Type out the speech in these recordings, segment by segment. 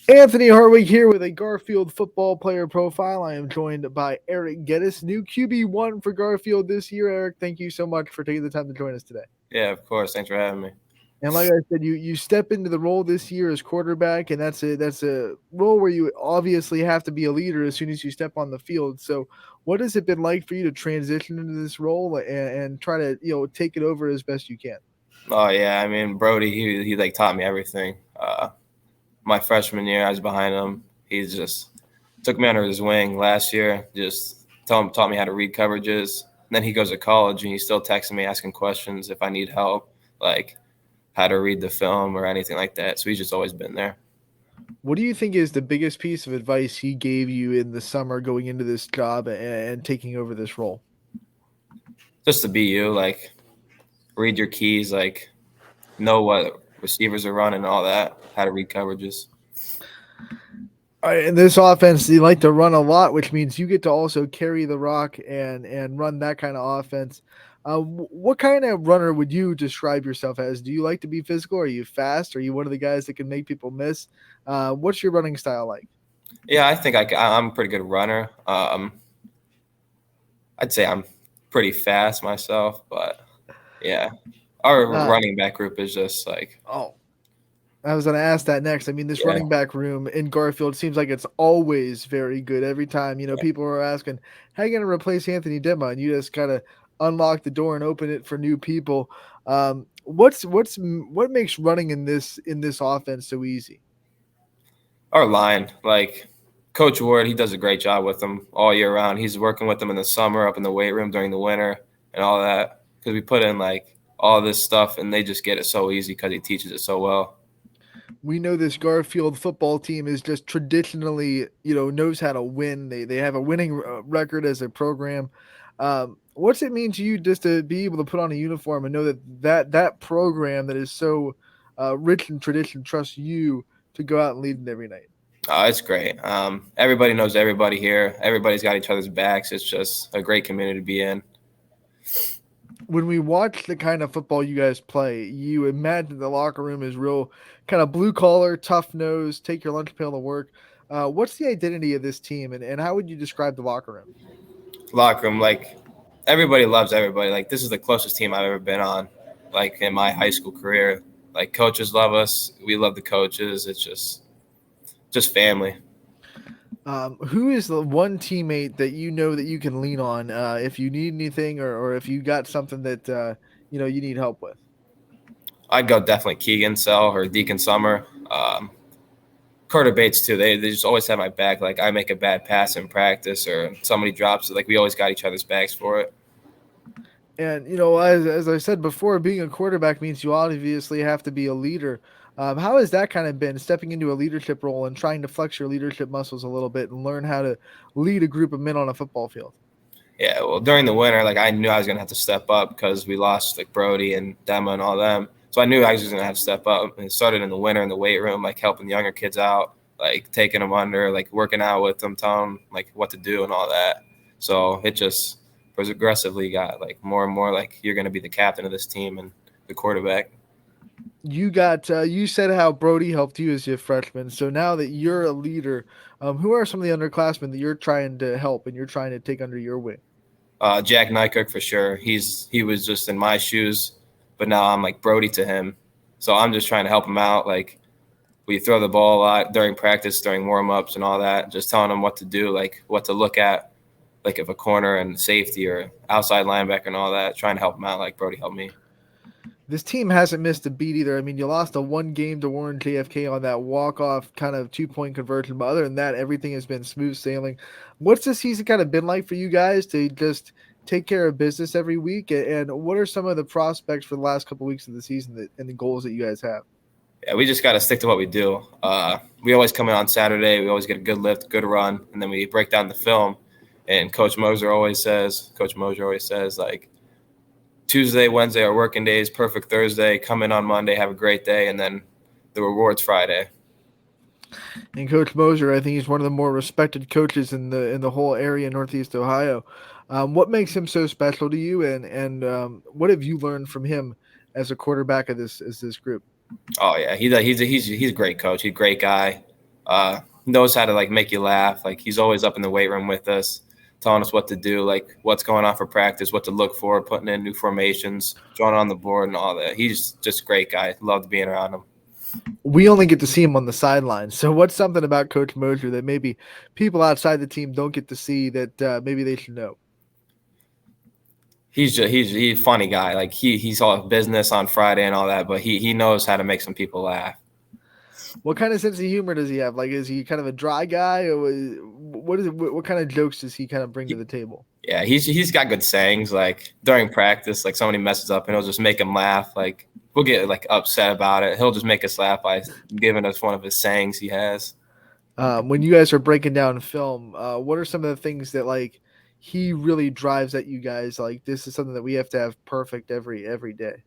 Anthony Harwig here with a Garfield football player profile. I am joined by Eric Geddes, new QB1 for Garfield this year. Eric, thank you so much for taking the time to join us today. Yeah, of course. Thanks for having me. And like I said, you step into the role this year as quarterback, and that's a role where you obviously have to be a leader as soon as you step on the field. So, what has it been like for you to transition into this role and try to take it over as best you can? Oh yeah, I mean Brody, he like taught me everything. My freshman year, I was behind him. He just took me under his wing last year. Just taught me how to read coverages. And then he goes to college and he's still texting me asking questions if I need help, like how to read the film or anything like that. So he's just always been there. What do you think is the biggest piece of advice he gave you in the summer going into this job and taking over this role? Just to be you, like read your keys, like know what receivers are running and all that, how to read coverages. All right, in this offense, you like to run a lot, which means you get to also carry the rock and run that kind of offense. What kind of runner would you describe yourself as? Do you like to be physical? Are you fast? Are you one of the guys that can make people miss? What's your running style like? Yeah, I think I'm a pretty good runner. I'd say I'm pretty fast myself, but yeah, our Uh, running back group is just like, oh, I was going to ask that next. I mean, this yeah, running back room in Garfield seems like it's always very good. Every time, people are asking, "How are you going to replace Anthony Dimma?" And you just kind of unlock the door and open it for new people. What makes running in this offense so easy? our line, like Coach Ward, he does a great job with them all year round. He's working with them in the summer, up in the weight room during the winter, and all that because we put in like all this stuff, and they just get it so easy because he teaches it so well. We know this Garfield football team is just traditionally, knows how to win. They have a winning record as a program. What's it mean to you just to be able to put on a uniform and know that program that is so rich in tradition trusts you to go out and lead it every night? It's great. Everybody knows everybody here. Everybody's got each other's backs. It's just a great community to be in. When we watch the kind of football you guys play, you imagine the locker room is real kind of blue collar, tough nose, take your lunch pail to work. What's the identity of this team, and how would you describe the locker room? Locker room, like everybody loves everybody. Like this is the closest team I've ever been on, like in my high school career. Like coaches love us. We love the coaches. It's just family. Who is the one teammate that you know that you can lean on if you need anything or if you got something that you need help with? I'd go definitely Keegan Sell or Deacon Summer. Carter Bates too. They just always have my back. Like I make a bad pass in practice or somebody drops it. Like we always got each other's backs for it. And as I said before, being a quarterback means you obviously have to be a leader. How has that kind of been stepping into a leadership role and trying to flex your leadership muscles a little bit and learn how to lead a group of men on a football field? Yeah, well, during the winter, like I knew I was gonna have to step up because we lost like Brody and Demma and all them. So I knew I was just gonna have to step up. And it started in the winter in the weight room, like helping the younger kids out, like taking them under, like working out with them, telling them like what to do and all that. So it just progressively got like more and more like you're gonna be the captain of this team and the quarterback. You said how Brody helped you as a freshman. So now that you're a leader, who are some of the underclassmen that you're trying to help and you're trying to take under your wing? Jack Nykirk for sure. He was just in my shoes, but now I'm like Brody to him. So I'm just trying to help him out. Like we throw the ball a lot during practice, during warm ups and all that. Just telling him what to do, like what to look at, like if a corner and safety or outside linebacker and all that. Trying to help him out like Brody helped me. This team hasn't missed a beat either. I mean, you lost a one game to Warren JFK on that walk off kind of 2 point conversion, but other than that, everything has been smooth sailing. What's the season kind of been like for you guys to just take care of business every week? And what are some of the prospects for the last couple of weeks of the season and the goals that you guys have? Yeah, we just got to stick to what we do. We always come in on Saturday. We always get a good lift, good run, and then we break down the film. And Coach Moser always says, like, Tuesday, Wednesday are working days, perfect Thursday, come in on Monday, have a great day, and then the rewards Friday. And Coach Moser, I think he's one of the more respected coaches in the whole area, Northeast Ohio. What makes him so special to you, and what have you learned from him as a quarterback of this group? Oh yeah, he's a great coach. He's a great guy. Knows how to like make you laugh. Like he's always up in the weight room with us, telling us what to do, like what's going on for practice, what to look for, putting in new formations, drawing on the board and all that. He's just a great guy. Loved being around him. We only get to see him on the sidelines. So what's something about Coach Mosier that maybe people outside the team don't get to see that maybe they should know? He's a funny guy. Like he's all business on Friday and all that, but he knows how to make some people laugh. What kind of sense of humor does he have? Like, is he kind of a dry guy, or what is it? What kind of jokes does he kind of bring to the table? Yeah, he's got good sayings. Like during practice, like somebody messes up and he'll just make him laugh. Like we'll get like upset about it. He'll just make us laugh by giving us one of his sayings he has. When you guys are breaking down film, what are some of the things that like he really drives at you guys? Like this is something that we have to have perfect every day.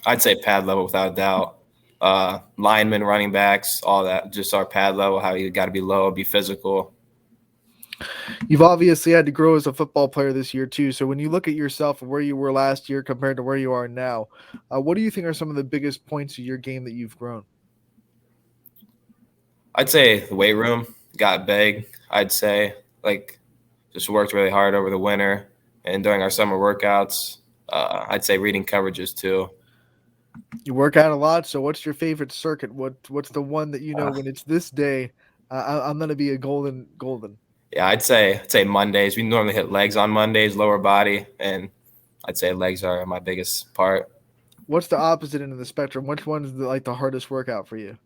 I'd say pad level without a doubt. Linemen, running backs, all that. Just our pad level, how you got to be low, be physical. You've obviously had to grow as a football player this year too. So when you look at yourself and where you were last year compared to where you are now, what do you think are some of the biggest points of your game that you've grown? I'd say the weight room got big. I'd say like just worked really hard over the winter and during our summer workouts. I'd say reading coverages too. You work out a lot. So what's your favorite circuit? What's the one that you know when it's this day, I'm gonna be a golden? Yeah, I'd say Mondays. We normally hit legs on Mondays, lower body, and I'd say legs are my biggest part. What's the opposite end of the spectrum? Which one's the hardest workout for you?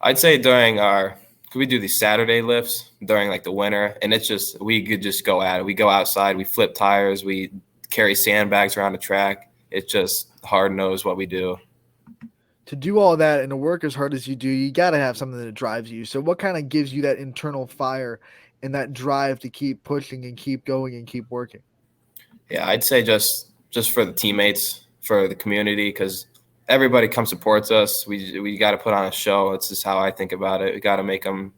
I'd say could we do these Saturday lifts during like the winter, and it's just we could just go at it. We go outside, we flip tires, we carry sandbags around the track. It's just hard nosed what we do. To do all that and to work as hard as you do, you got to have something that drives you. So what kind of gives you that internal fire and that drive to keep pushing and keep going and keep working? Yeah, I'd say just for the teammates, for the community, because everybody comes supports us. We got to put on a show. It's just how I think about it. We got to make them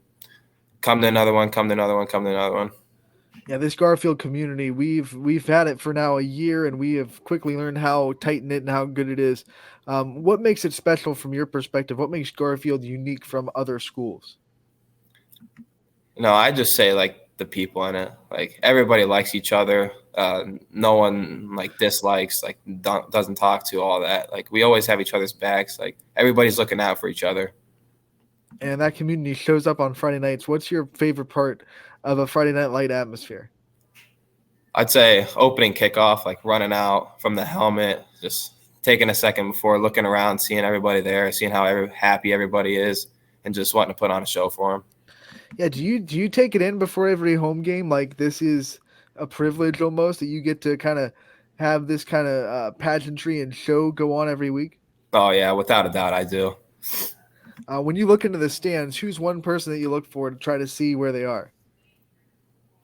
come to another one, come to another one, come to another one. Yeah, this Garfield community, we've had it for now a year, and we have quickly learned how tight knit and how good it is. What makes it special from your perspective? What makes Garfield unique from other schools? No, I just say like the people in it. Like everybody likes each other. No one like dislikes, like doesn't talk to all that. Like we always have each other's backs. Like everybody's looking out for each other. And that community shows up on Friday nights. What's your favorite part of a Friday night light atmosphere? I'd say opening kickoff, like running out from the helmet, just taking a second before looking around, seeing everybody there, seeing how happy everybody is, and just wanting to put on a show for them. Yeah, do you take it in before every home game? Like this is a privilege almost that you get to kind of have this kind of pageantry and show go on every week? Oh yeah, without a doubt, I do. When you look into the stands, who's one person that you look for to try to see where they are?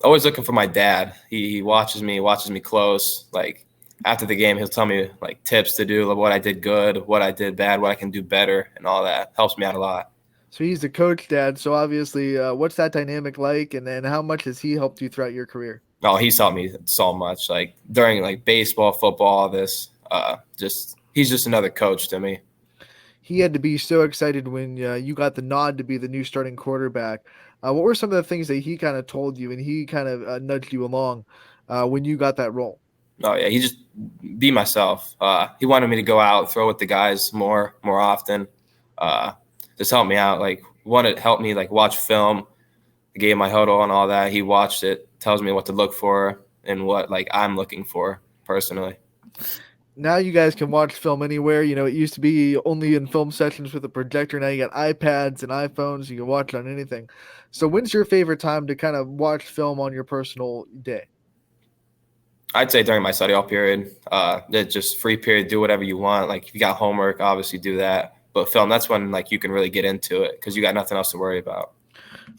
Always looking for my dad. He watches me close. Like after the game, he'll tell me like tips to do, like, what I did good, what I did bad, what I can do better, and all that. Helps me out a lot. So he's the coach, Dad. So obviously, what's that dynamic like, and then how much has he helped you throughout your career? Oh, he's helped me so much. Like during like baseball, football, all this. He's just another coach to me. He had to be so excited when you got the nod to be the new starting quarterback. What were some of the things that he kind of told you and he kind of nudged you along when you got that role? Oh yeah, he just be myself. He wanted me to go out, throw with the guys more often. Just help me out. Like wanted to help me like watch film, the game I huddle and all that. He watched it, tells me what to look for and what like I'm looking for personally. Now you guys can watch film anywhere. You know, it used to be only in film sessions with a projector. Now you got iPads and iPhones. You can watch on anything. So when's your favorite time to kind of watch film on your personal day? I'd say during my study hall period. It's just free period, do whatever you want. Like if you got homework, obviously do that. But film, that's when like you can really get into it because you got nothing else to worry about.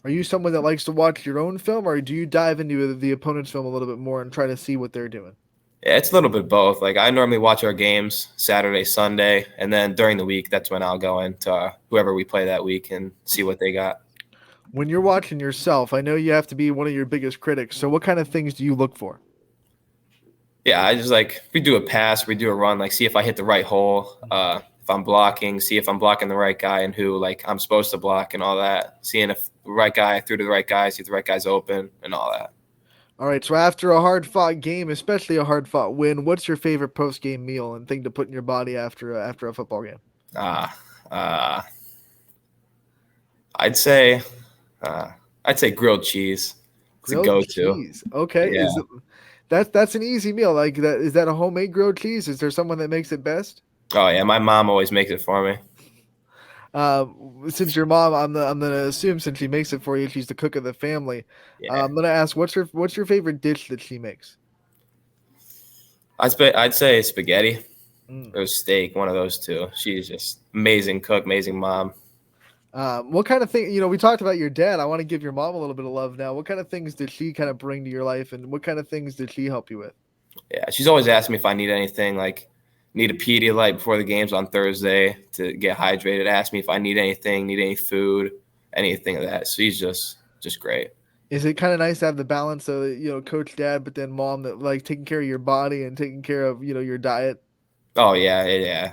Are you someone that likes to watch your own film, or do you dive into the opponent's film a little bit more and try to see what they're doing? Yeah, it's a little bit both. Like I normally watch our games Saturday, Sunday, and then during the week, that's when I'll go into whoever we play that week and see what they got. When you're watching yourself, I know you have to be one of your biggest critics. So what kind of things do you look for? Yeah, I just like if we do a pass, we do a run, like see if I hit the right hole. If if I'm blocking, see if I'm blocking the right guy and who like I'm supposed to block and all that. Seeing if the right guy threw to the right guy, see if the right guy's open and all that. All right, so after a hard-fought game, especially a hard-fought win, what's your favorite post-game meal and thing to put in your body after a football game? Uh, uh, I'd say uh, I'd say grilled cheese. It's a Grilled go-to. cheese. Okay, Yeah. is it that's an easy meal. Like that, is that a homemade grilled cheese? Is there someone that makes it best? Oh yeah, my mom always makes it for me. Since your mom, I'm gonna assume since she makes it for you, she's the cook of the family. Yeah. I'm gonna ask, what's your favorite dish that she makes? I'd say spaghetti Mm. or steak, one of those two. She's just amazing cook, amazing mom. What kind of thing? We talked about your dad. I want to give your mom a little bit of love now. What kind of things did she kind of bring to your life, and what kind of things did she help you with? Yeah, she's always asking me if I need anything, like need a Pedialyte before the games on Thursday to get hydrated. Ask me if I need anything, need any food, anything of that. So she's just great. Is it kind of nice to have the balance of coach dad, but then mom that like taking care of your body and taking care of your diet? Oh yeah.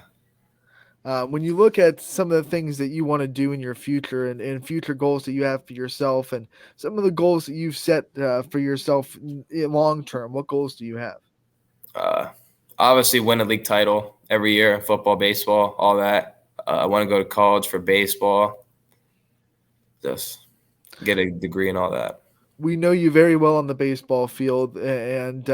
When you look at some of the things that you want to do in your future and future goals that you have for yourself and some of the goals that you've set for yourself long term, what goals do you have? Uh, Obviously win a league title every year, football, baseball, all that. I want to go to college for baseball, just get a degree and all that. We know you very well on the baseball field, and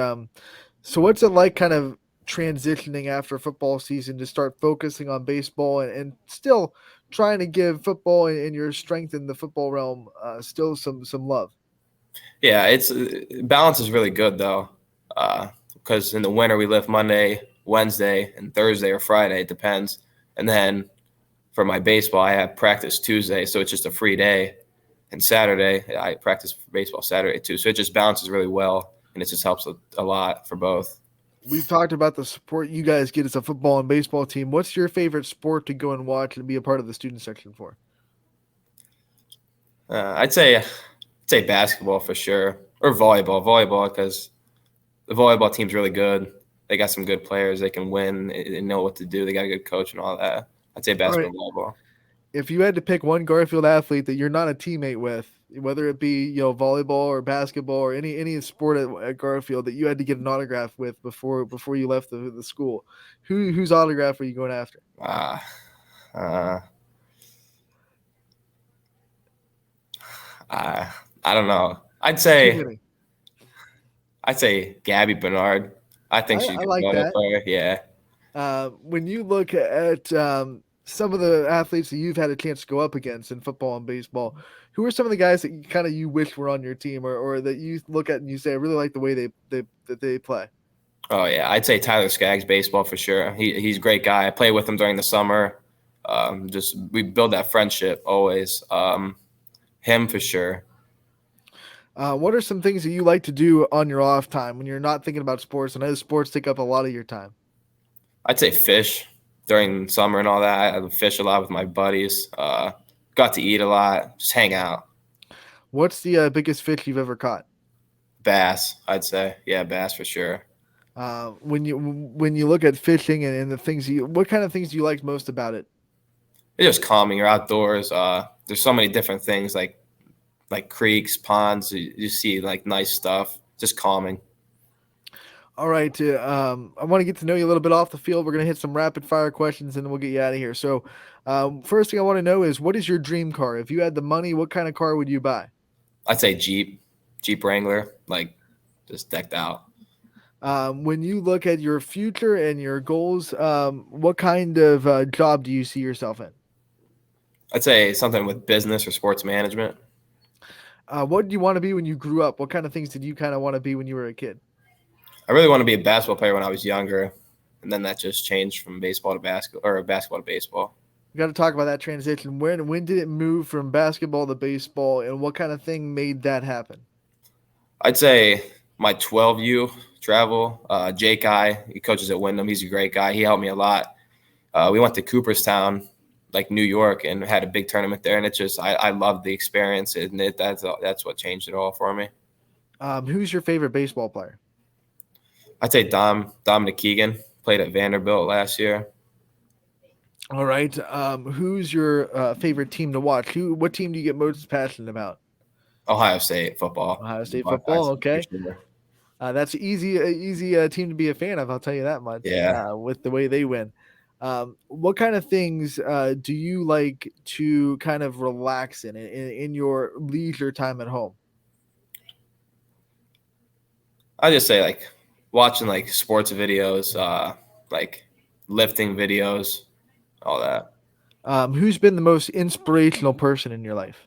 so what's it like kind of transitioning after football season to start focusing on baseball and still trying to give football and your strength in the football realm still some love? Yeah, it's balance is really good though, because in the winter we lift Monday, Wednesday, and Thursday or Friday, it depends. And then for my baseball, I have practice Tuesday, so it's just a free day. And Saturday, I practice baseball Saturday too, so it just balances really well, and it just helps a lot for both. We've talked about the support you guys get as a football and baseball team. What's your favorite sport to go and watch and be a part of the student section for? I'd say basketball for sure, or volleyball. Volleyball because the volleyball team's really good. They got some good players. They can win. They know what to do. They got a good coach and all that. I'd say All right. basketball, volleyball. If you had to pick one Garfield athlete that you're not a teammate with, whether it be volleyball or basketball or any sport at Garfield that you had to get an autograph with before you left the school, whose autograph are you going after? Uh, uh, I don't know. Too many. I'd say Gabby Bernard. I think she's I a good like volleyball that. player. Yeah. When you look at some of the athletes that you've had a chance to go up against in football and baseball, who are some of the guys that you wish were on your team, or that you look at and you say, I really like the way they play? Oh yeah. I'd say Tyler Skaggs, baseball for sure. He's a great guy. I play with him during the summer. Just we build that friendship always. Him for sure. What are some things that you like to do on your off time when you're not thinking about sports? I know sports take up a lot of your time. I'd say fish during summer and all that. I fish a lot with my buddies. Got to eat a lot, just hang out. What's the biggest fish you've ever caught? Bass, I'd say. Yeah, bass for sure. When you look at fishing and the things what kind of things do you like most about it? It's just calming. You're outdoors. There's so many different things like creeks, ponds. You see like nice stuff. Just calming. All right. I want to get to know you a little bit off the field. We're going to hit some rapid fire questions and then we'll get you out of here. So, first thing I want to know is what is your dream car? If you had the money, what kind of car would you buy? I'd say Jeep Wrangler, like just decked out. When you look at your future and your goals, what kind of job do you see yourself in? I'd say something with business or sports management. What did you want to be when you grew up? What kind of things did you kind of want to be when you were a kid? I really want to be a basketball player when I was younger, and then that just changed from baseball to basketball or basketball to baseball. We got to talk about that transition. When did it move from basketball to baseball, and what kind of thing made that happen? I'd say my 12U travel. Jake he coaches at Wyndham. He's a great guy. He helped me a lot. We went to Cooperstown, like New York, and had a big tournament there. And it just I loved the experience, and that's what changed it all for me. Who's your favorite baseball player? I'd say Dominic Keegan played at Vanderbilt last year. All right. Who's your favorite team to watch? What team do you get most passionate about? Ohio State football. Ohio State football. Buckeyes, for Okay. sure. That's easy team to be a fan of. I'll tell you that much. Yeah. With the way they win. What kind of things do you like to kind of relax in your leisure time at home? I just say like watching like sports videos, like lifting videos, all that. Who's been the most inspirational person in your life?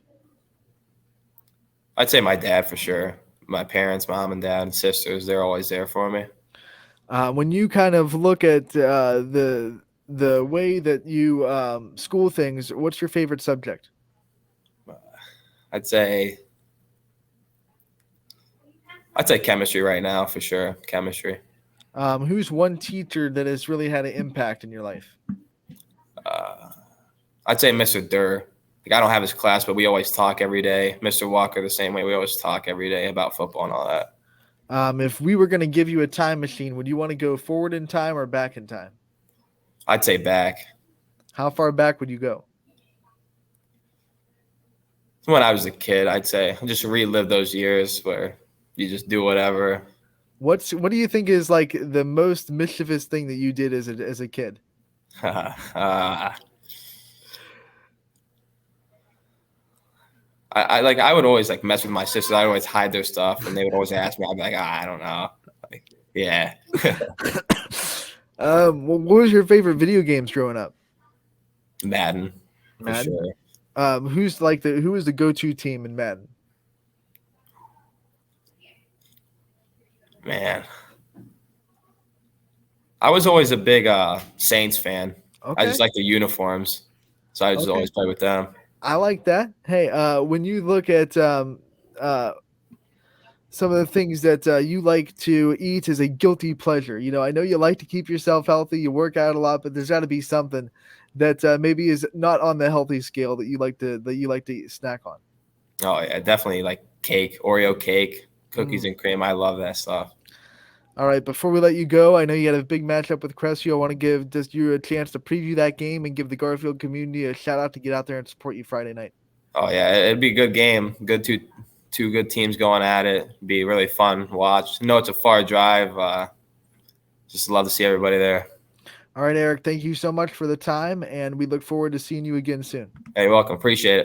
I'd say my dad for sure. My parents, mom and dad and sisters, they're always there for me. When you kind of look at the way that you school things, what's your favorite subject? I'd say chemistry right now for sure. Chemistry. Who's one teacher that has really had an impact in your life? I'd say Mr. Durr. Like I don't have his class, but we always talk every day. Mr. Walker the same way. We always talk every day about football and all that. If we were going to give you a time machine, would you want to go forward in time or back in time? I'd say back. How far back would you go? When I was a kid, I'd say just relive those years where you just do whatever. What do you think is like the most mischievous thing that you did as a kid? I would always like mess with my sisters. I'd always hide their stuff, and they would always ask me. I'd be like, I don't know. Like, yeah. What was your favorite video games growing up? Madden, for Madden. sure. Who was the go-to team in Madden? Man, I was always a big Saints fan. Okay. I just like the uniforms, so I just always play with them. I like that. Hey, when you look at some of the things that you like to eat as a guilty pleasure, I know you like to keep yourself healthy, you work out a lot, but there's got to be something that maybe is not on the healthy scale that you like to snack on. Oh yeah, definitely like cake, Oreo cake, cookies and cream. I love that stuff. All right, before we let you go, I know you had a big matchup with Crestview. I want to give just you a chance to preview that game and give the Garfield community a shout out to get out there and support you Friday night. Oh yeah, it'd be a good game. Good two good teams going at it. It'd be really fun to watch. I know it's a far drive. Just love to see everybody there. All right, Eric, thank you so much for the time, and we look forward to seeing you again soon. Hey, you're welcome. Appreciate it.